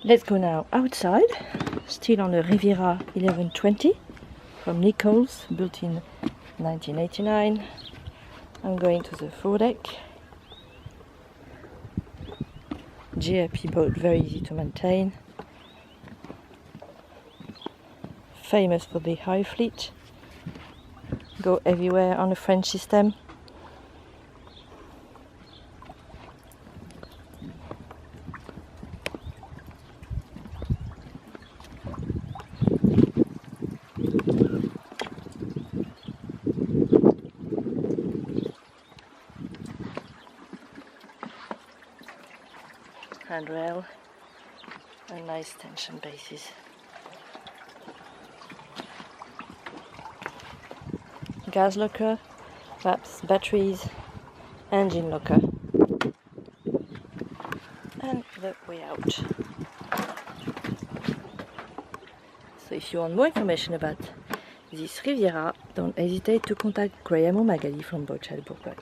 Let's go now outside, still on the Riviera 1120 from Nicols, built in 1989. I'm going to the foredeck. GLP boat, very easy to maintain. Famous for the high fleet. Go everywhere on a French system. Handrail and nice tension bases. Gas locker, perhaps batteries, engine locker, and the way out. So if you want more information about this Riviera, don't hesitate to contact Graham or Magali from Boatshed Bourgogne.